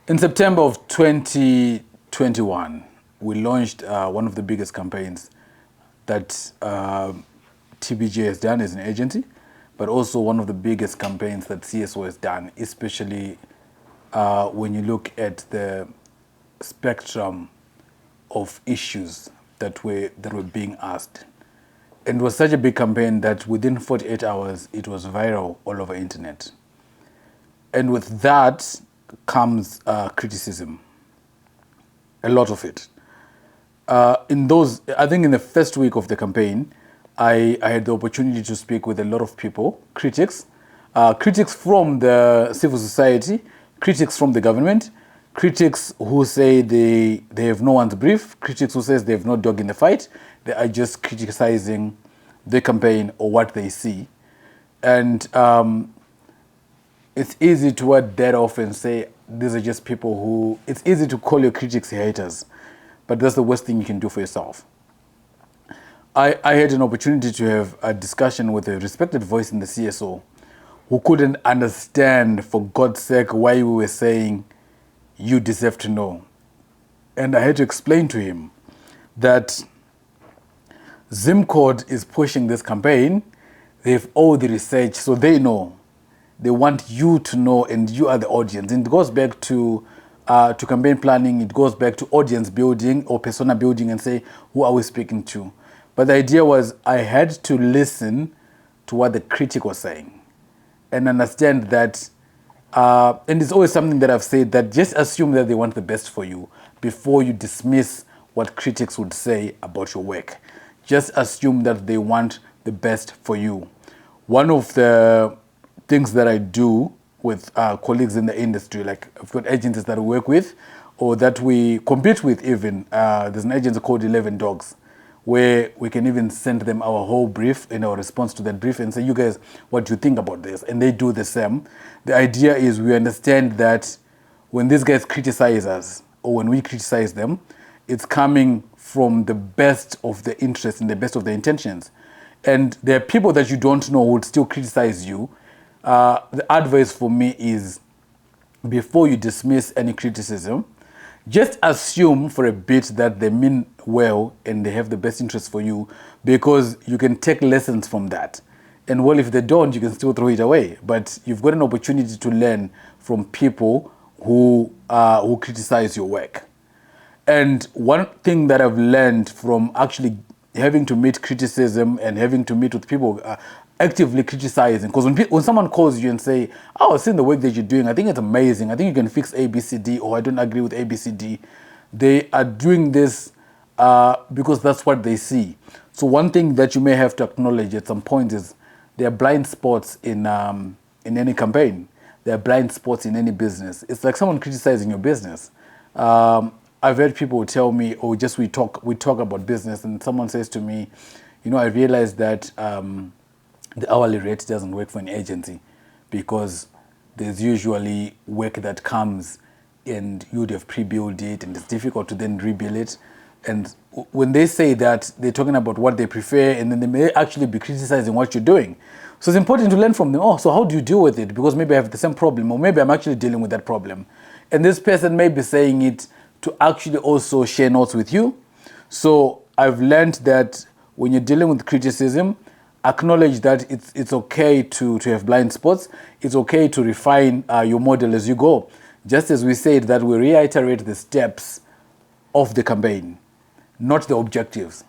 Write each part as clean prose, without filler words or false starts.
In September of 2021, we launched one of the biggest campaigns that TBJ has done as an agency, but also one of the biggest campaigns that CSO has done, especially when you look at the spectrum of issues that were being asked. And it was such a big campaign that within 48 hours, it was viral all over internet. And with that comes criticism, a lot of it. I think in the first week of the campaign, I had the opportunity to speak with a lot of people, critics from the civil society, critics from the government, critics who say they have no one's brief, critics who says they have no dog in the fight. They are just criticizing the campaign or what they see. And it's easy to word that off and say, these are just people who, it's easy to call your critics haters, but that's the worst thing you can do for yourself. I had an opportunity to have a discussion with a respected voice in the CSO who couldn't understand, for God's sake, why we were saying, you deserve to know. And I had to explain to him that Zimcode is pushing this campaign. They have all the research, so they know. They want you to know, and you are the audience. And it goes back to campaign planning. It goes back to audience building or persona building and say, who are we speaking to? But the idea was I had to listen to what the critic was saying and understand that, and it's always something that I've said, that just assume that they want the best for you before you dismiss what critics would say about your work. Just assume that they want the best for you. One of the things that I do with colleagues in the industry, like I've got agencies that we work with or that we compete with even. There's an agency called 11 Dogs, where we can even send them our whole brief in our response to that brief and say, you guys, what do you think about this? And they do the same. The idea is we understand that when these guys criticize us or when we criticize them, it's coming from the best of the interests and the best of the intentions. And there are people that you don't know who would still criticize you. The advice for me is, before you dismiss any criticism, just assume for a bit that they mean well and they have the best interest for you, because you can take lessons from that. And well, if they don't, you can still throw it away. But you've got an opportunity to learn from people who criticize your work. And one thing that I've learned from actually having to meet criticism and having to meet with people actively criticizing, because when someone calls you and say, oh, I've seen the work that you're doing, I think it's amazing, I think you can fix A, B, C, D, or I don't agree with A, B, C, D, they are doing this because that's what they see. So one thing that you may have to acknowledge at some point is there are blind spots in any campaign. There are blind spots in any business. It's like someone criticizing your business. I've heard people tell me, or just we talk about business, and someone says to me, you know, I realized that the hourly rate doesn't work for an agency because there's usually work that comes and you'd have pre-built it and it's difficult to then rebuild it. And when they say that, they're talking about what they prefer, and then they may actually be criticizing what you're doing. So it's important to learn from them. Oh, so how do you deal with it? Because maybe I have the same problem, or maybe I'm actually dealing with that problem. And this person may be saying it to actually also share notes with you. So I've learned that when you're dealing with criticism, acknowledge that it's okay to have blind spots. It's okay to refine your model as you go. Just as we said that we reiterate the steps of the campaign, not the objectives.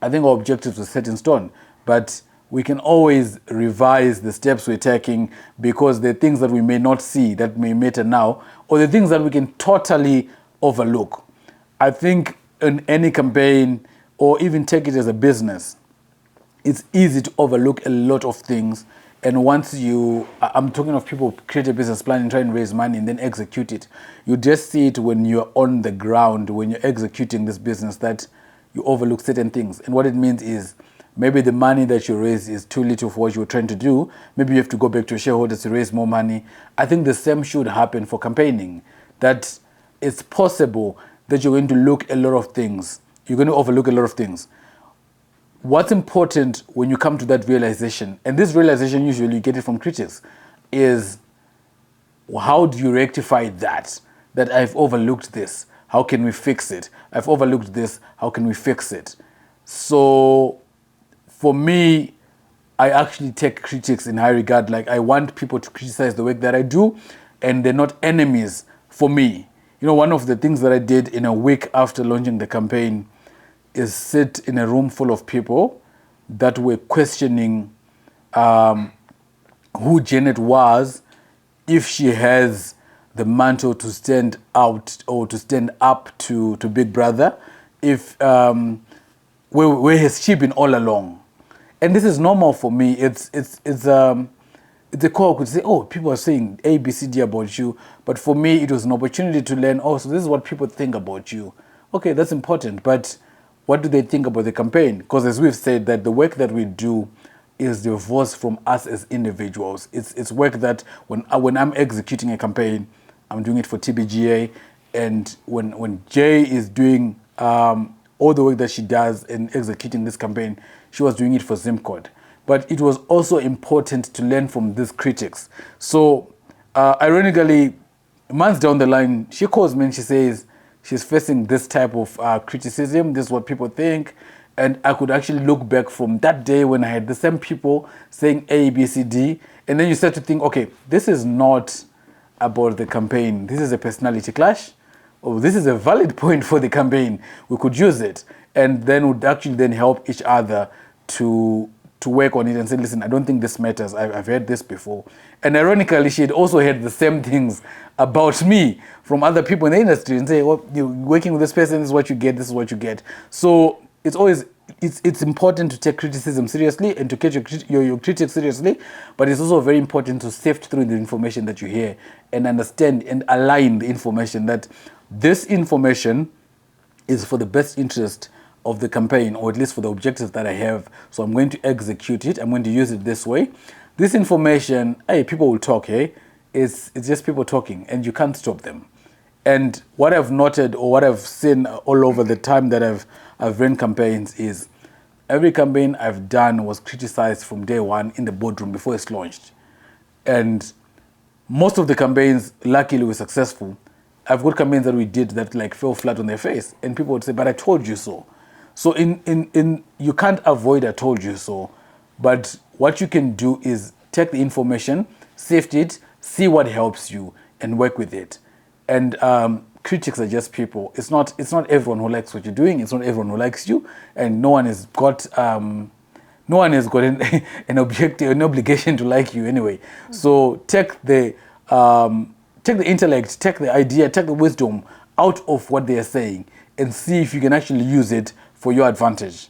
I think our objectives are set in stone, but we can always revise the steps we're taking, because there are things that we may not see that may matter now, or the things that we can totally overlook. I think in any campaign, or even take it as a business, it's easy to overlook a lot of things. And once I'm talking of people who create a business plan and try and raise money and then execute it. You just see it when you're on the ground, when you're executing this business, that you overlook certain things. And what it means is maybe the money that you raise is too little for what you're trying to do. Maybe you have to go back to your shareholders to raise more money. I think the same should happen for campaigning, that it's possible that you're going to look a lot of things. You're going to overlook a lot of things. What's important when you come to that realization, and this realization usually you get it from critics, is how do you rectify that? that I've overlooked this. How can we fix it? I've overlooked this. How can we fix it? So for me, I actually take critics in high regard. Like, I want people to criticize the work that I do, and they're not enemies for me. You know, one of the things that I did in a week after launching the campaign is sit in a room full of people that were questioning who Janet was, if she has the mantle to stand out or to stand up to Big Brother, if where has she been all along? And this is normal for me. It's a call could say, oh, people are saying A, B, C, D about you. But for me, it was an opportunity to learn, oh, so this is what people think about you. Okay, that's important. But what do they think about the campaign? Because as we've said, that the work that we do is the voice from us as individuals. It's work that when I'm executing a campaign, I'm doing it for TBGA. And when Jay is doing all the work that she does in executing this campaign, she was doing it for Zimcode. But it was also important to learn from these critics. So ironically, months down the line, she calls me and she says she's facing this type of criticism. This is what people think. And I could actually look back from that day when I had the same people saying A, B, C, D. And then you start to think, okay, this is not about the campaign. This is a personality clash. Oh, this is a valid point for the campaign. We could use it. And then would actually then help each other to work on it and say, listen, I don't think this matters. I've heard this before. And ironically, she had also heard the same things about me from other people in the industry and say, well, you're working with this person, this is what you get, this is what you get. So it's always, it's important to take criticism seriously and to catch your critics seriously, but it's also very important to sift through the information that you hear and understand and align the information, that this information is for the best interest of the campaign, or at least for the objectives that I have. So I'm going to execute it. I'm going to use it this way. This information, hey, people will talk, hey? It's just people talking, and you can't stop them. And what I've noted, or what I've seen all over the time that I've run campaigns, is every campaign I've done was criticized from day one in the boardroom before it's launched. And most of the campaigns, luckily, were successful. I've got campaigns that we did that like fell flat on their face, and people would say, but I told you so. So in you can't avoid I told you so, but what you can do is take the information, sift it, see what helps you, and work with it. And critics are just people. It's not everyone who likes what you're doing. It's not everyone who likes you, and no one has got an objective, an obligation to like you anyway. So take the intellect, take the idea, take the wisdom out of what they are saying, and see if you can actually use it for your advantage.